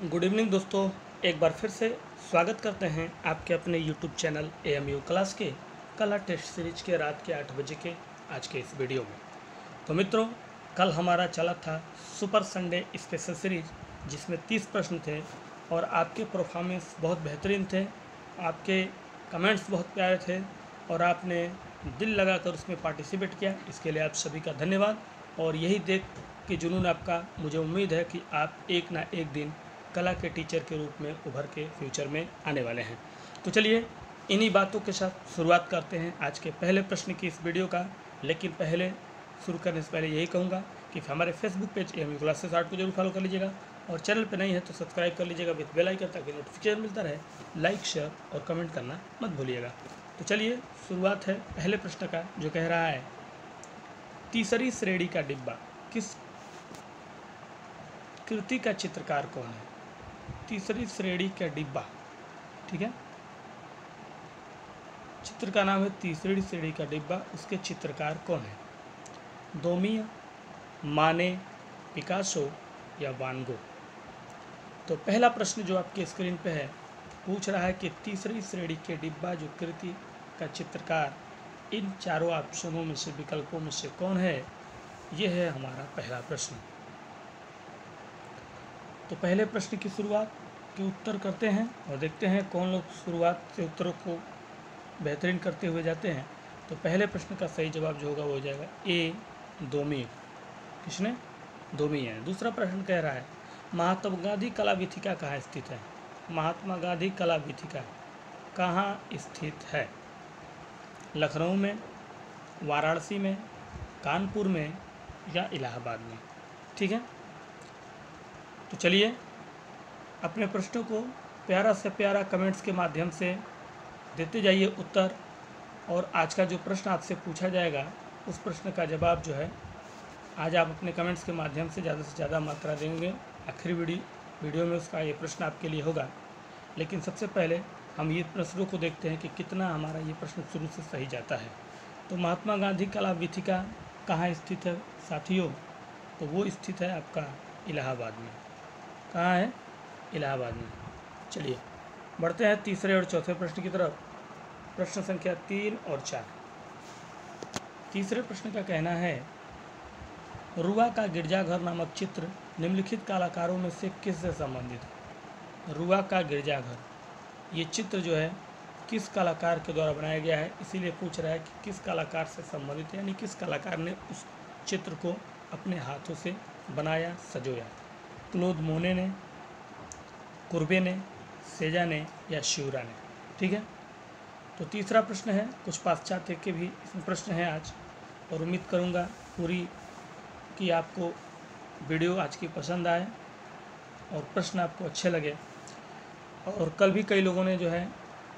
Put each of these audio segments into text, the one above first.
Good evening दोस्तों, एक बार फिर से स्वागत करते हैं आपके अपने यूट्यूब चैनल AMU क्लास के कला टेस्ट सीरीज के रात के 8 बजे के आज के इस वीडियो में। तो मित्रों, कल हमारा चला था सुपर संडे स्पेशल सीरीज, जिसमें 30 प्रश्न थे और आपके परफॉर्मेंस बहुत बेहतरीन थे, आपके कमेंट्स बहुत प्यारे थे और आपने दिल लगाकर उसमें पार्टिसिपेट किया। इसके लिए आप सभी का धन्यवाद। और यही देख के जुनून आपका, मुझे उम्मीद है कि आप एक ना एक दिन कला के टीचर के रूप में उभर के फ्यूचर में आने वाले हैं। तो चलिए इन्हीं बातों के साथ शुरुआत करते हैं आज के पहले प्रश्न की इस वीडियो का। लेकिन पहले शुरू करने से पहले यही कहूँगा कि हमारे Facebook page AMU classes art को जरूर फॉलो कर लीजिएगा और चैनल पर नहीं है तो सब्सक्राइब कर लीजिएगा विथ बेल आइकन, ताकि नोटिफिकेशन मिलता रहे। लाइक, शेयर और कमेंट करना मत भूलिएगा। तो चलिए शुरुआत है पहले प्रश्न का, जो कह रहा है तीसरी श्रेणी का डिब्बा किस कृति का चित्रकार कौन है। तीसरी श्रेणी का डिब्बा, ठीक है, चित्र का नाम है तीसरी श्रेणी का डिब्बा, उसके चित्रकार कौन है। दोमिया, माने, पिकासो या वान गो। तो पहला प्रश्न जो आपके स्क्रीन पे है, पूछ रहा है कि तीसरी श्रेणी के डिब्बा जो कृति का चित्रकार इन चारों ऑप्शनों में से, विकल्पों में से कौन है। यह है हमारा पहला प्रश्न। तो पहले प्रश्न की शुरुआत के उत्तर करते हैं और देखते हैं कौन लोग शुरुआत से उत्तरों को बेहतरीन करते हुए जाते हैं। तो पहले प्रश्न का सही जवाब जो होगा वो हो जाएगा ए, दोमी। किसने? दोमी है। दूसरा प्रश्न कह रहा है महात्मा गांधी कला वीथिका कहाँ स्थित है। महात्मा गांधी कला वीथिका कहाँ स्थित है। लखनऊ में, वाराणसी में, कानपुर में या इलाहाबाद में। ठीक है, तो चलिए अपने प्रश्नों को प्यारा से प्यारा कमेंट्स के माध्यम से देते जाइए उत्तर। और आज का जो प्रश्न आपसे पूछा जाएगा, उस प्रश्न का जवाब जो है आज आप अपने कमेंट्स के माध्यम से ज़्यादा मात्रा देंगे। आखिरी वीडियो में उसका ये प्रश्न आपके लिए होगा। लेकिन सबसे पहले हम ये प्रश्नों को देखते हैं कि कितना हमारा ये प्रश्न शुरू से सही जाता है। तो महात्मा गांधी कला वीथिका कहाँ स्थित है साथियों। तो वो स्थित है आपका इलाहाबाद में। कहाँ है? इलाहाबाद में। चलिए बढ़ते हैं तीसरे और चौथे प्रश्न की तरफ। प्रश्न संख्या 3 और 4। तीसरे प्रश्न का कहना है रुआ का गिरजाघर नामक चित्र निम्नलिखित कलाकारों में से किससे संबंधित है। रुआ का गिरजाघर, ये चित्र जो है किस कलाकार के द्वारा बनाया गया है, इसीलिए पूछ रहा है कि किस कलाकार से संबंधित है, यानी किस कलाकार ने उस चित्र को अपने हाथों से बनाया, सजोया। क्लोद मोने ने, कुर्बे ने, सेजा ने या शिवरा ने। ठीक है, तो तीसरा प्रश्न है, कुछ पाश्चात्य के भी इसमें प्रश्न हैं आज, और उम्मीद करूंगा पूरी कि आपको वीडियो आज की पसंद आए और प्रश्न आपको अच्छे लगे। और कल भी कई लोगों ने जो है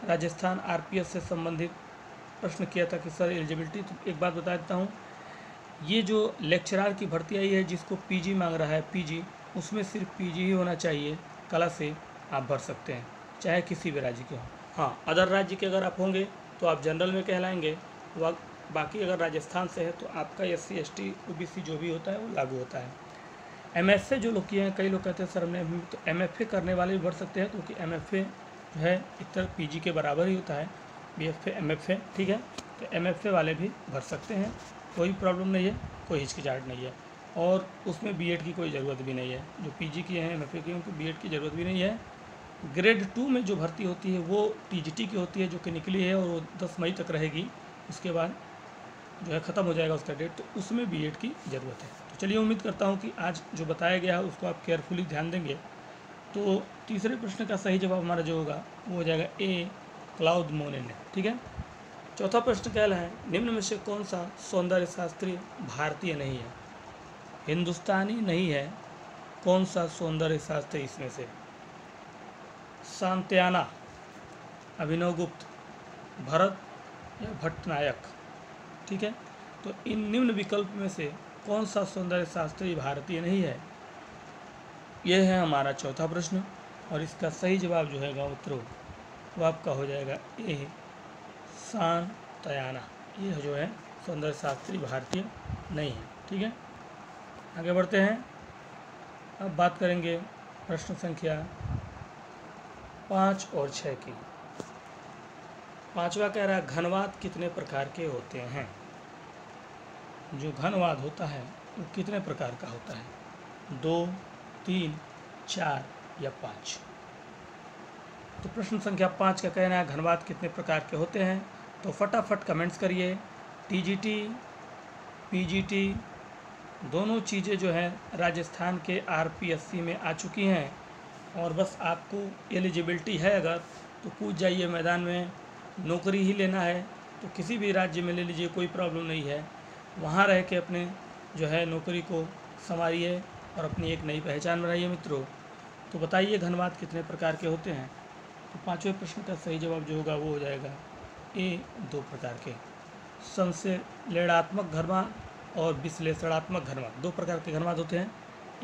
राजस्थान RPS से संबंधित प्रश्न किया था कि सर एलिजिबिलिटी। तो एक बात बता देता हूँ, ये जो लेक्चरार की भर्ती आई है, जिसको PG मांग रहा है, PG, उसमें सिर्फ PG ही होना चाहिए। कला से आप भर सकते हैं, चाहे किसी भी राज्य के हो। हाँ, अदर राज्य के अगर आप होंगे तो आप जनरल में कहलाएंगे। बाकी अगर राजस्थान से है तो आपका SC ST OBC जो भी होता है वो लागू होता है। MFA जो लोग किए हैं, कई लोग कहते हैं सर हमने, तो MFA करने वाले भी भर सकते हैं, क्योंकि MFA जो है एक तरह PG के बराबर ही होता है, BFA MFA। ठीक है, तो MFA वाले भी भर सकते हैं, कोई प्रॉब्लम नहीं है, कोई हिचकिचाहट नहीं है। और उसमें B.Ed की कोई ज़रूरत भी नहीं है। जो PG किए हैं, MFA किए हैं, उनको B.Ed की ज़रूरत भी नहीं है। ग्रेड 2 में जो भर्ती होती है वो TGT की होती है, जो कि निकली है और वो 10 मई तक रहेगी। उसके बाद जो है ख़त्म हो जाएगा उसका डेट, तो उसमें B.Ed की ज़रूरत है। तो चलिए उम्मीद करता हूँ कि आज जो बताया गया है उसको आप केयरफुली ध्यान देंगे। तो तीसरे प्रश्न का सही जवाब हमारा जो होगा वो हो जाएगा ए, क्लाउद मोने ने। ठीक है, चौथा प्रश्न कह रहा है निम्न में से कौन सा सौंदर्य शास्त्री भारतीय नहीं है। हिंदुस्तानी नहीं है, कौन सा सौंदर्य शास्त्री इसमें से। शांत्याना, अभिनव गुप्त, भरत या भट्टनायक। ठीक है, तो इन निम्न विकल्प में से कौन सा सौंदर्य शास्त्री भारतीय नहीं है। यह है हमारा चौथा प्रश्न, और इसका सही जवाब जो है उत्तर वो आपका हो जाएगा ए, शांत्याना। यह जो है सौंदर्य शास्त्री भारतीय नहीं है। ठीक है, आगे बढ़ते हैं। अब बात करेंगे प्रश्न संख्या 5 और 6 की। पांचवा कह रहा है घनवाद कितने प्रकार के होते हैं। जो घनवाद होता है वो कितने प्रकार का होता है, 2, 3, 4 या 5। तो प्रश्न संख्या 5 का कहना है घनवाद कितने प्रकार के होते हैं। तो फटाफट कमेंट्स करिए। टीजीटी, पीजीटी दोनों चीज़ें जो है राजस्थान के आरपीएससी में आ चुकी हैं, और बस आपको एलिजिबिलिटी है अगर तो कूद जाइए मैदान में। नौकरी ही लेना है तो किसी भी राज्य में ले लीजिए, कोई प्रॉब्लम नहीं है। वहाँ रह के अपने जो है नौकरी को संवारिए और अपनी एक नई पहचान बनाइए मित्रों। तो बताइए घनवाद कितने प्रकार के होते हैं। तो पांचवें प्रश्न का सही जवाब जो होगा वो हो जाएगा ए, 2 प्रकार के। संश्लेषणात्मक घनवाद और विश्लेषणात्मक घनवाद, 2 प्रकार के घनवाद होते हैं।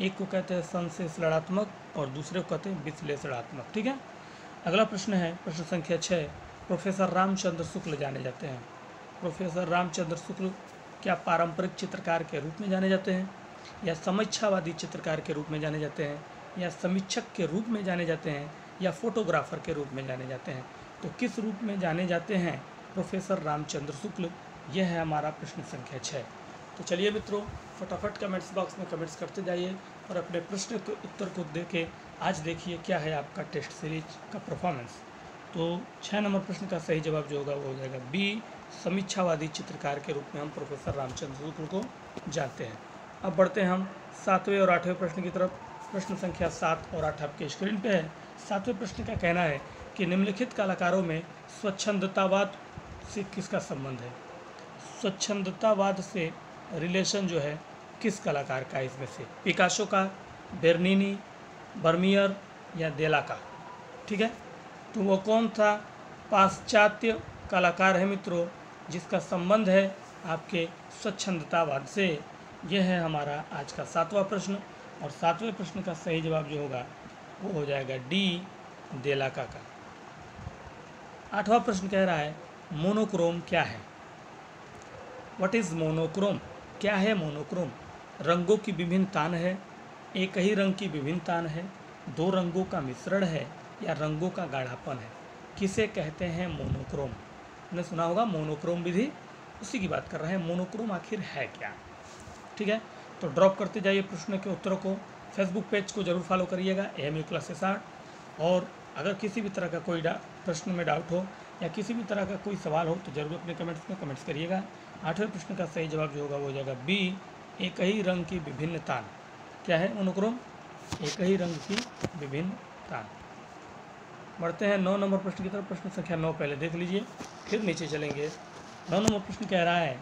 एक को कहते हैं संश्लेषणात्मक और दूसरे को कहते हैं विश्लेषणात्मक। ठीक है। अगला प्रश्न है प्रश्न संख्या 6। प्रोफेसर रामचंद्र शुक्ल जाने जाते हैं। प्रोफेसर रामचंद्र शुक्ल क्या पारंपरिक चित्रकार के रूप में जाने जाते हैं, या समीक्षावादी चित्रकार के रूप में जाने जाते हैं, या समीक्षक के रूप में जाने जाते हैं, या फोटोग्राफर के रूप में जाने जाते हैं। तो किस रूप में जाने जाते हैं प्रोफेसर रामचंद्र शुक्ल, यह है हमारा प्रश्न संख्या 6। तो चलिए मित्रों फटाफट कमेंट्स बॉक्स में कमेंट्स करते जाइए और अपने प्रश्न के उत्तर को देके आज देखिए क्या है आपका टेस्ट सीरीज का परफॉर्मेंस। तो 6 नंबर प्रश्न का सही जवाब जो होगा वो हो जाएगा बी, समीक्षावादी चित्रकार के रूप में हम प्रोफेसर रामचंद्र शुक्ल को जानते हैं। अब बढ़ते हैं हम 7वें और 8वें प्रश्न की तरफ। प्रश्न संख्या 7 और 8 आपके स्क्रीन पे है। 7वें प्रश्न का कहना है कि निम्नलिखित कलाकारों में स्वच्छंदतावाद से किसका संबंध है। स्वच्छंदतावाद से रिलेशन जो है किस कलाकार का, इसमें से पिकासो का, बेर्निनी, वर्मियर या देला का। ठीक है। तो वो कौन था पाश्चात्य कलाकार है मित्रों जिसका संबंध है आपके स्वच्छंदतावाद से। यह है हमारा आज का 7वां प्रश्न, और 7वें प्रश्न का सही जवाब जो होगा वो हो जाएगा डी, देलाका का। 8वां प्रश्न कह रहा है मोनोक्रोम क्या है। व्हाट इज़ मोनोक्रोम, क्या है मोनोक्रोम। रंगों की विभिन्न तान है, एक ही रंग की विभिन्न तान है, 2 रंगों का मिश्रण है, या रंगों का गाढ़ापन है। किसे कहते हैं मोनोक्रोम। आपने सुना होगा मोनोक्रोम विधि, उसी की बात कर रहे हैं। मोनोक्रोम आखिर है क्या। ठीक है। तो ड्रॉप करते जाइए प्रश्न के उत्तरों को। फेसबुक पेज को जरूर फॉलो करिएगा AMU क्लासेस 8। और अगर किसी भी तरह का कोई प्रश्न में डाउट हो या किसी भी तरह का कोई सवाल हो तो जरूर अपने कमेंट्स में कमेंट्स करिएगा। 8वें प्रश्न का सही जवाब जो होगा वो हो जाएगा बी, एक ही रंग की विभिन्न तान। क्या है मोनोक्रोम, एक ही रंग की विभिन्न तान। बढ़ते हैं 9 नंबर प्रश्न की तरफ। प्रश्न संख्या 9 पहले देख लीजिए फिर नीचे चलेंगे। 9 नंबर प्रश्न कह रहा है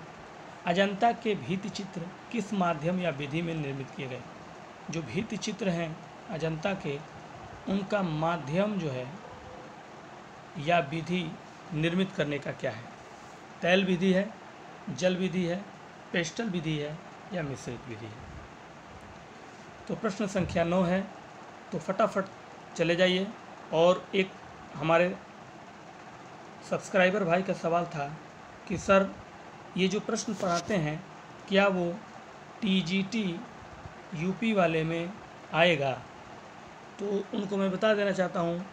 अजंता के भित्ति चित्र किस माध्यम या विधि में निर्मित किए गए। जो भित्ति चित्र हैं अजंता के, उनका माध्यम जो है या विधि निर्मित करने का क्या है। तैल विधि है, जल विधि है, पेस्टल विधि है, या मिश्रित विधि है। तो प्रश्न संख्या 9 है, तो फटाफट चले जाइए। और एक हमारे सब्सक्राइबर भाई का सवाल था कि सर ये जो प्रश्न पढ़ाते हैं क्या वो TGT यूपी वाले में आएगा। तो उनको मैं बता देना चाहता हूँ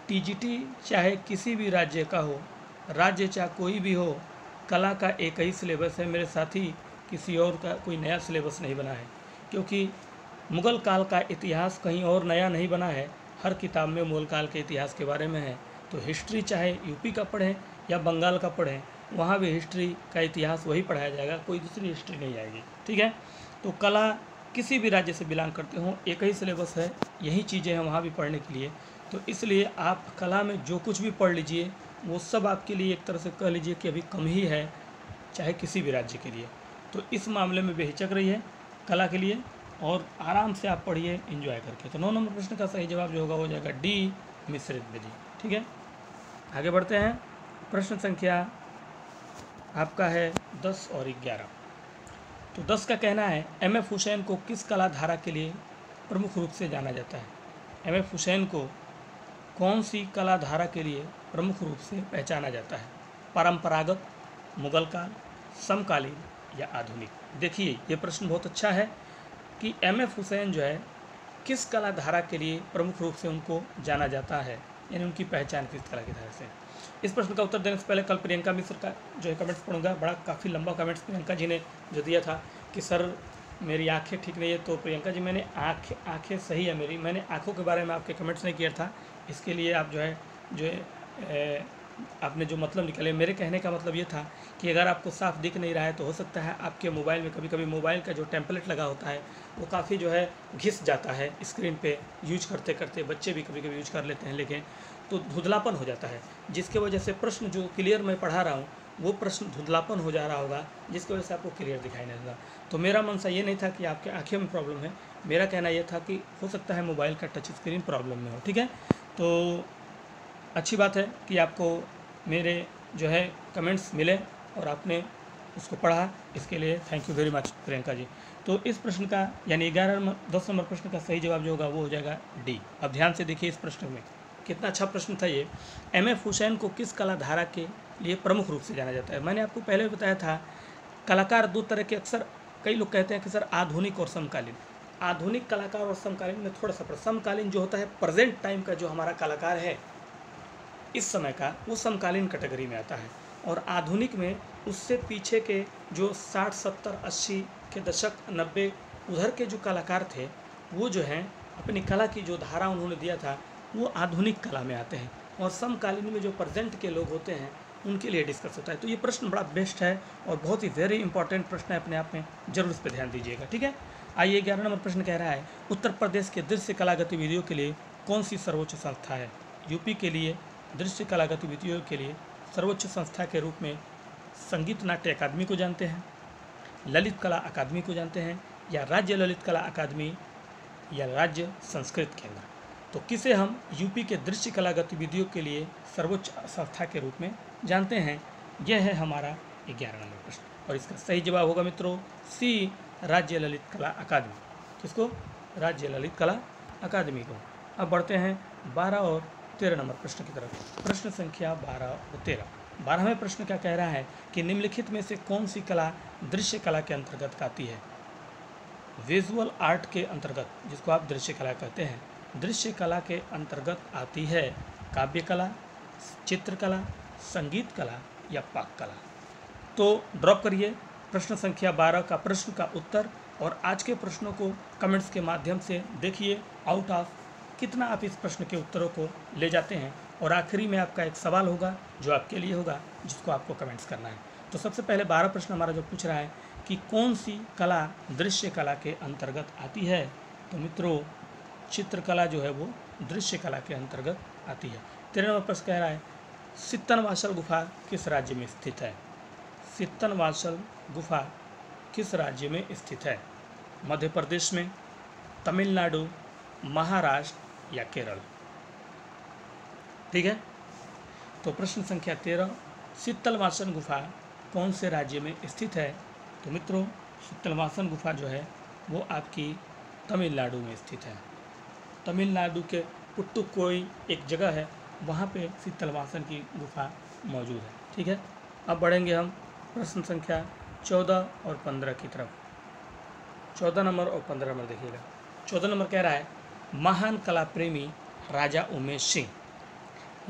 TGT चाहे किसी भी राज्य का हो, राज्य चाहे कोई भी हो, कला का एक ही सिलेबस है मेरे साथी, किसी और का कोई नया सिलेबस नहीं बना है। क्योंकि मुग़ल काल का इतिहास कहीं और नया नहीं बना है, हर किताब में मुग़ल काल के इतिहास के बारे में है। तो हिस्ट्री चाहे यूपी का पढ़ें या बंगाल का पढ़ें, वहाँ भी हिस्ट्री का इतिहास वही पढ़ाया जाएगा, कोई दूसरी हिस्ट्री नहीं आएगी। ठीक है। तो कला किसी भी राज्य से बिलोंग करते हों, एक ही सिलेबस है, यही चीज़ें हैं वहाँ भी पढ़ने के लिए। तो इसलिए आप कला में जो कुछ भी पढ़ लीजिए वो सब आपके लिए एक तरह से कह लीजिए कि अभी कम ही है, चाहे किसी भी राज्य के लिए। तो इस मामले में बेहिचक रहिए कला के लिए और आराम से आप पढ़िए एंजॉय करके। तो 9 नंबर प्रश्न का सही जवाब जो होगा हो जाएगा डी, मिश्रित विधि। ठीक है। आगे बढ़ते हैं। प्रश्न संख्या आपका है 10 और 11। तो 10 का कहना है MF हुसैन को किस कला धारा के लिए प्रमुख रूप से जाना जाता है। MF हुसैन को कौन सी कला धारा के लिए प्रमुख रूप से पहचाना जाता है। परंपरागत, मुगल काल, समकालीन या आधुनिक। देखिए ये प्रश्न बहुत अच्छा है कि MF हुसैन जो है किस कला धारा के लिए प्रमुख रूप से उनको जाना जाता है, यानी उनकी पहचान किस कला की धारा से। इस प्रश्न का उत्तर देने से पहले कल प्रियंका मिश्र का जो है कमेंट्स पढ़ूंगा। बड़ा काफ़ी लंबा कमेंट्स प्रियंका जी ने जो दिया था कि सर मेरी आंखें ठीक नहीं है। तो प्रियंका जी, मैंने आंखें सही है मेरी, मैंने आंखों के बारे में आपके कमेंट्स नहीं किया था। इसके लिए आप जो है आपने जो मतलब निकाले, मेरे कहने का मतलब ये था कि अगर आपको साफ दिख नहीं रहा है तो हो सकता है आपके मोबाइल में, कभी कभी मोबाइल का जो टेम्पलेट लगा होता है वो काफ़ी जो है घिस जाता है स्क्रीन पे यूज करते करते। बच्चे भी कभी कभी यूज कर लेते हैं, लेकिन तो धुंधलापन हो जाता है, जिसके वजह से प्रश्न जो क्लियर मैं पढ़ा रहा हूँ वो प्रश्न धुंधलापन हो जा रहा होगा, जिसकी वजह से आपको क्लियर दिखाई नहीं देगा। तो मेरा मनसा ये नहीं था कि आपके आँखें में प्रॉब्लम है, मेरा कहना यह था कि हो सकता है मोबाइल का टच स्क्रीन प्रॉब्लम में हो। ठीक है, तो अच्छी बात है कि आपको मेरे जो है कमेंट्स मिले और आपने उसको पढ़ा, इसके लिए thank you very much Priyanka ji. तो इस प्रश्न का यानी 10 नंबर प्रश्न का सही जवाब जो होगा वो हो जाएगा डी। अब ध्यान से देखिए इस प्रश्न में, कितना अच्छा प्रश्न था ये। एम.एफ. हुसैन को किस कला धारा के लिए प्रमुख रूप से जाना जाता है। मैंने आपको पहले भी बताया था, कलाकार दो तरह के, अक्सर कई लोग कहते हैं कि सर आधुनिक और समकालीन। आधुनिक कलाकार और समकालीन में थोड़ा सा समकालीन जो होता है प्रेजेंट टाइम का जो हमारा कलाकार है इस समय का, वो समकालीन कैटेगरी में आता है। और आधुनिक में उससे पीछे के जो 60, 70, 80 के दशक, 90 उधर के जो कलाकार थे वो जो हैं अपनी कला की जो धारा उन्होंने दिया था वो आधुनिक कला में आते हैं। और समकालीन में जो प्रेजेंट के लोग होते हैं उनके लिए डिस्कस होता है। तो ये प्रश्न बड़ा बेस्ट है और बहुत ही वेरी इंपॉर्टेंट प्रश्न है अपने आप में, जरूर इस पर ध्यान दीजिएगा। ठीक है, आइए 11 नंबर प्रश्न कह रहा है, उत्तर प्रदेश के दृश्य कला गतिविधियों के लिए कौन सी सर्वोच्च संस्था है। यूपी के लिए दृश्य कला गतिविधियों के लिए सर्वोच्च संस्था के रूप में संगीत नाट्य अकादमी को जानते हैं, ललित कला अकादमी को जानते हैं, या राज्य ललित कला अकादमी, या राज्य संस्कृत केंद्र। तो किसे हम यूपी के दृश्य कला गतिविधियों के लिए सर्वोच्च संस्था के रूप में जानते हैं, यह है हमारा 11 नंबर प्रश्न। और इसका सही जवाब होगा मित्रों सी, राज्य ललित कला अकादमी। किसको? राज्य ललित कला अकादमी को। अब बढ़ते हैं 12 और 13 नंबर प्रश्न की तरफ। प्रश्न संख्या 12 और 13। 12वें प्रश्न क्या कह रहा है कि निम्नलिखित में से कौन सी कला दृश्य कला के अंतर्गत आती है। विजुअल आर्ट के अंतर्गत, जिसको आप दृश्य कला कहते हैं, दृश्य कला के अंतर्गत आती है काव्य कला, चित्रकला, संगीत कला या पाक कला। तो ड्रॉप करिए प्रश्न संख्या 12 का प्रश्न का उत्तर और आज के प्रश्नों को कमेंट्स के माध्यम से देखिए आउट ऑफ कितना आप इस प्रश्न के उत्तरों को ले जाते हैं। और आखिरी में आपका एक सवाल होगा जो आपके लिए होगा, जिसको आपको कमेंट्स करना है। तो सबसे पहले 12 प्रश्न हमारा जो पूछ रहा है कि कौन सी कला दृश्य कला के अंतर्गत आती है। तो मित्रों चित्रकला जो है वो दृश्य कला के अंतर्गत आती है। 13 नंबर प्रश्न कह रहा है सित्तनवासल गुफा किस राज्य में स्थित है। सित्तनवासल गुफा किस राज्य में स्थित है। मध्य प्रदेश में, तमिलनाडु, महाराष्ट्र या केरल। ठीक है, तो प्रश्न संख्या 13, सित्तनवासल गुफा कौन से राज्य में स्थित है। तो मित्रों सित्तनवासल गुफा जो है वो आपकी तमिलनाडु में स्थित है। तमिलनाडु के पुट्टुकोई एक जगह है, वहाँ पे सित्तनवासल की गुफा मौजूद है। ठीक है, अब बढ़ेंगे हम प्रश्न संख्या 14 और 15 की तरफ। 14 नंबर और 15 नंबर देखिएगा। 14 नंबर कह रहा है महान कला प्रेमी राजा उमेश सिंह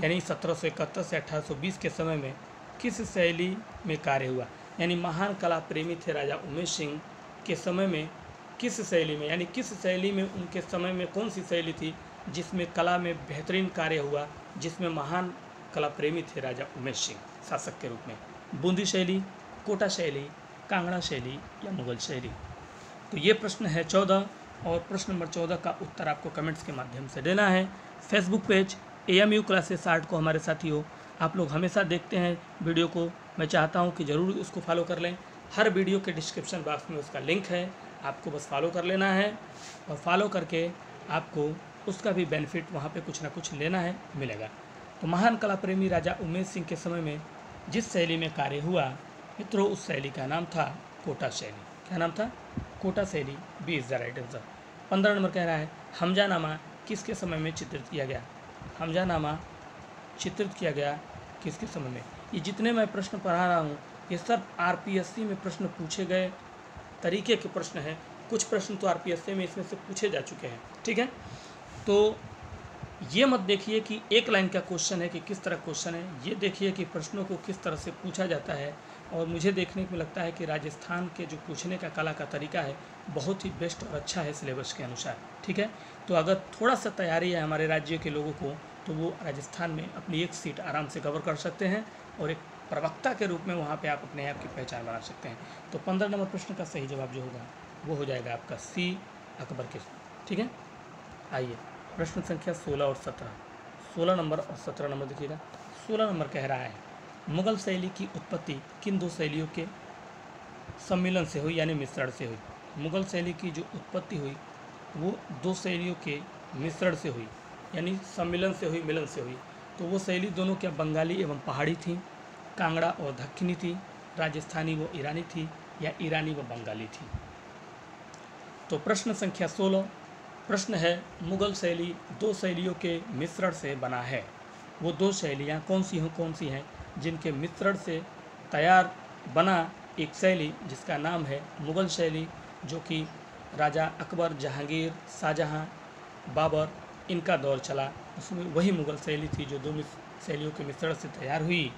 यानी 1771 से 1820 के समय में किस शैली में कार्य हुआ। यानी महान कला प्रेमी थे राजा उमेश सिंह के समय में किस शैली में, यानी किस शैली में उनके समय में कौन सी शैली थी जिसमें कला में बेहतरीन कार्य हुआ, जिसमें महान कला प्रेमी थे राजा उमेश सिंह शासक के रूप में। बूंदी शैली, कोटा शैली, कांगड़ा शैली या मुगल शैली। तो ये प्रश्न है 14 और प्रश्न नंबर 14 का उत्तर आपको कमेंट्स के माध्यम से देना है। Facebook page AMU classes art को हमारे साथियों आप लोग हमेशा देखते हैं वीडियो को, मैं चाहता हूं कि ज़रूर उसको फॉलो कर लें। हर वीडियो के डिस्क्रिप्शन बॉक्स में उसका लिंक है, आपको बस फॉलो कर लेना है और फॉलो करके आपको उसका भी बेनिफिट वहाँ पे कुछ ना कुछ लेना है, मिलेगा। तो महान कला प्रेमी राजा उमेश सिंह के समय में जिस शैली में कार्य हुआ मित्रों उस शैली का नाम था कोटा शैली। क्या नाम था? कोटा शैली। B is the right answer. 15 number कह रहा है हमजानामा किसके समय में चित्रित किया गया। हमजानामा चित्रित किया गया किसके समय में। ये जितने मैं प्रश्न पढ़ा रहा हूँ ये सब RPSC में प्रश्न पूछे गए तरीके के प्रश्न हैं, कुछ प्रश्न तो आरपीएससी में इसमें से पूछे जा चुके हैं, ठीक है। तो ये मत देखिए कि एक लाइन का क्वेश्चन है कि किस तरह क्वेश्चन है, ये देखिए कि प्रश्नों को किस तरह से पूछा जाता है। और मुझे देखने में लगता है कि राजस्थान के जो पूछने का कला का तरीका है बहुत ही बेस्ट और अच्छा है सिलेबस के अनुसार, ठीक है। तो अगर थोड़ा सा तैयारी है हमारे राज्य के लोगों को तो वो राजस्थान में अपनी एक सीट आराम से कवर कर सकते हैं और एक प्रवक्ता के रूप में वहाँ पे आप अपने आप की पहचान बना सकते हैं। तो 15 नंबर प्रश्न का सही जवाब जो होगा वो हो जाएगा आपका सी, अकबर के, ठीक है। आइए प्रश्न संख्या 16 और 17, 16 नंबर और 17 नंबर देखिएगा। 16 नंबर कह रहा है मुगल शैली की उत्पत्ति किन दो शैलियों के सम्मिलन से हुई यानी मिश्रण से हुई। मुगल शैली की जो उत्पत्ति हुई वो दो शैलियों के मिश्रण से हुई यानी सम्मिलन से हुई, मिलन से हुई। तो वो शैली दोनों क्या बंगाली एवं पहाड़ी थी, कांगड़ा और दक्षिणी थी, राजस्थानी व ईरानी थी या ईरानी व बंगाली थी। तो प्रश्न संख्या 16 प्रश्न है मुगल शैली दो शैलियों के मिश्रण से बना है। वो दो शैलियाँ कौन सी हैं जिनके मिश्रण से तैयार बना एक शैली जिसका नाम है मुगल शैली, जो कि राजा अकबर, जहांगीर, शाहजहां, बाबर इनका दौर चला, उसमें वही मुगल शैली थी जो दो शैलियों के मिश्रण से तैयार हुई।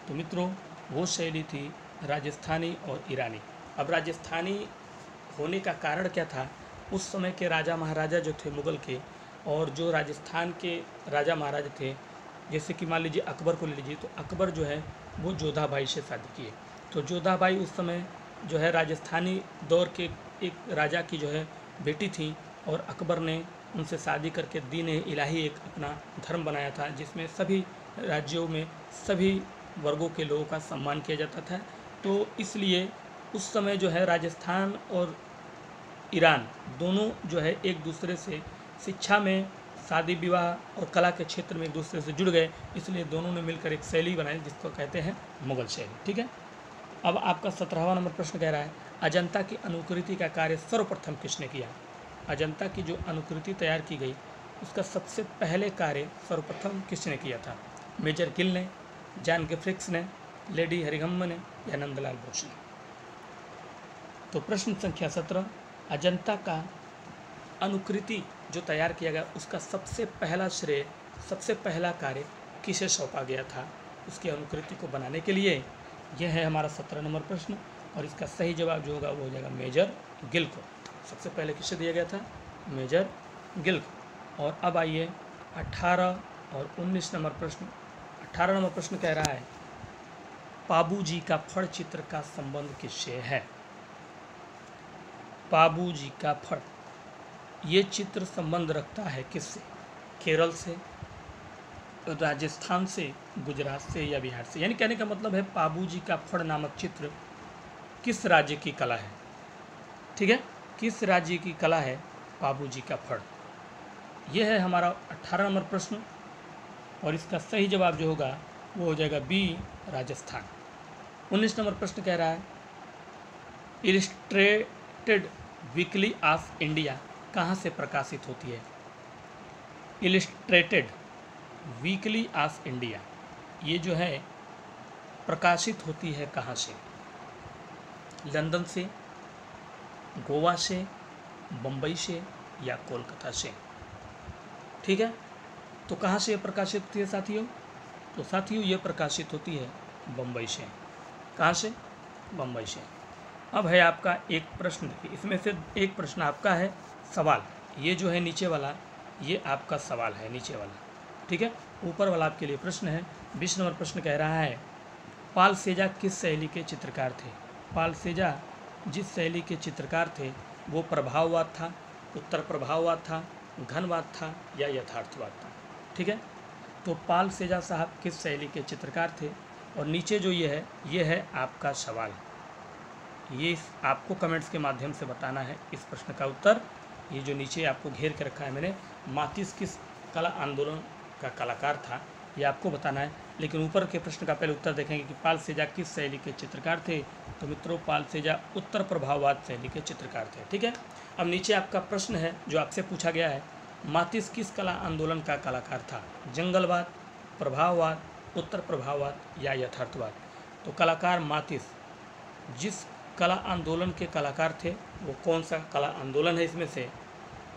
तो मित्रों वो शैली थी राजस्थानी और ईरानी। अब राजस्थानी होने का कारण क्या था, उस समय के राजा महाराजा जो थे मुगल के, और जो राजस्थान के राजा महाराजा थे, जैसे कि मान लीजिए अकबर को ले लीजिए, तो अकबर जो है वो जोधाबाई से शादी किए। तो जोधाबाई उस समय जो है राजस्थानी दौर के एक राजा की जो है बेटी थी और अकबर ने उनसे शादी करके दीन इलाही एक अपना धर्म बनाया था जिसमें सभी राज्यों में सभी वर्गों के लोगों का सम्मान किया जाता था। तो इसलिए उस समय जो है राजस्थान और ईरान दोनों जो है एक दूसरे से शिक्षा में, शादी विवाह और कला के क्षेत्र में एक दूसरे से जुड़ गए, इसलिए दोनों ने मिलकर एक शैली बनाई जिसको कहते हैं मुगल शैली, ठीक है। अब आपका 17वां नंबर प्रश्न कह रहा है अजंता की अनुकृति का कार्य सर्वप्रथम किसने किया। अजंता की जो अनुकृति तैयार की गई उसका सबसे पहले कार्य सर्वप्रथम किसने किया था। मेजर गिल ने, जॉन गिफ्रिक्स ने, लेडी हरिगम्मा ने या नंदलाल बोस ने। तो प्रश्न संख्या 17 अजंता का अनुकृति जो तैयार किया गया उसका सबसे पहला श्रेय, सबसे पहला कार्य किसे सौंपा गया था उसकी अनुकृति को बनाने के लिए। यह है हमारा 17 नंबर प्रश्न और इसका सही जवाब जो होगा वो हो जाएगा मेजर गिल को। सबसे पहले किसे दिया गया था, मेजर गिल को। और अब आइए 18 और 19 नंबर प्रश्न। 18 नंबर प्रश्न कह रहा है पाबूजी का फड़ चित्र का संबंध किससे है। पाबूजी का फड़ ये चित्र संबंध रखता है किससे, केरल से, राजस्थान से, गुजरात से या बिहार से। यानी कहने का मतलब है पाबूजी का फड़ नामक चित्र किस राज्य की कला है, ठीक है, किस राज्य की कला है पाबूजी का फड़। यह है हमारा 18 नंबर प्रश्न और इसका सही जवाब जो होगा वो हो जाएगा बी, राजस्थान। 19 नंबर प्रश्न कह रहा है इलिस्ट्रेटेड वीकली ऑफ इंडिया कहाँ से प्रकाशित होती है। इलिस्ट्रेटेड वीकली ऑफ इंडिया ये जो है प्रकाशित होती है कहाँ से, लंदन से, गोवा से, बम्बई से या कोलकाता से, ठीक है। तो कहाँ से प्रकाशित होती है साथियों, तो साथियों ये प्रकाशित होती है बम्बई से। कहाँ से, बम्बई से। अब है आपका एक प्रश्न, देखिए इसमें से एक प्रश्न आपका है सवाल, ये जो है नीचे वाला ये आपका सवाल है नीचे वाला, ठीक है। ऊपर वाला आपके लिए प्रश्न है। 20 नंबर प्रश्न कह रहा है पाल सेजा किस शैली के चित्रकार थे। पाल सेजा जिस शैली के चित्रकार थे वो प्रभाववाद था, उत्तर प्रभाववाद था, घनवाद था या यथार्थवाद था, ठीक है। तो पाल सेजा साहब किस शैली के चित्रकार थे और नीचे जो ये है आपका सवाल। ये आपको कमेंट्स के माध्यम से बताना है इस प्रश्न का उत्तर। ये जो नीचे आपको घेर के रखा है मैंने, मातिस किस कला आंदोलन का कलाकार था, ये आपको बताना है। लेकिन ऊपर के प्रश्न का पहले उत्तर देखेंगे कि पाल सेजा किस शैली के चित्रकार थे। तो मित्रों पाल सेजा उत्तर प्रभाववाद शैली के चित्रकार थे, ठीक है। अब नीचे आपका प्रश्न है जो आपसे पूछा गया है मातिस किस कला आंदोलन का कलाकार था, जंगलवाद, प्रभाववाद, उत्तर प्रभाववाद या यथार्थवाद। तो कलाकार मातिस जिस कला आंदोलन के कलाकार थे, वो कौन सा कला आंदोलन है इसमें से,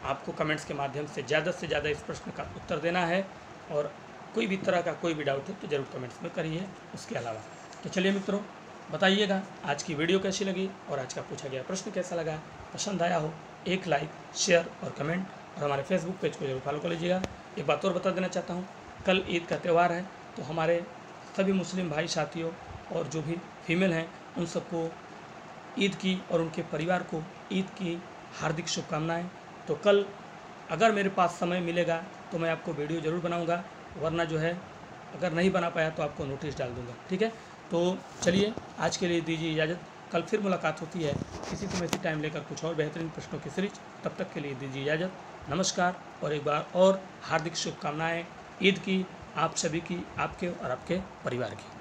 आपको कमेंट्स के माध्यम से ज़्यादा इस प्रश्न का उत्तर देना है। और कोई भी तरह का कोई भी डाउट हो तो ज़रूर कमेंट्स में करिए। उसके अलावा तो चलिए मित्रों, बताइएगा आज की वीडियो कैसी लगी और आज का पूछा गया प्रश्न कैसा लगा। पसंद आया हो एक लाइक, शेयर और कमेंट, और हमारे फेसबुक पेज को जरूर फॉलो कर लीजिएगा। एक बात और बता देना चाहता हूँ, कल ईद का त्यौहार है, तो हमारे सभी मुस्लिम भाई साथियों और जो भी फीमेल हैं उन सबको ईद की और उनके परिवार को ईद की हार्दिक शुभकामनाएं। तो कल अगर मेरे पास समय मिलेगा तो मैं आपको वीडियो ज़रूर बनाऊंगा, वरना जो है अगर नहीं बना पाया तो आपको नोटिस डाल दूंगा, ठीक है। तो चलिए आज के लिए दीजिए इजाज़त, कल फिर मुलाकात होती है किसी समय इसी टाइम लेकर कुछ और बेहतरीन प्रश्नों की सीरीज। तब तक के लिए दीजिए इजाज़त, नमस्कार और एक बार और हार्दिक शुभकामनाएँ ईद की आप सभी की, आपके और आपके परिवार की।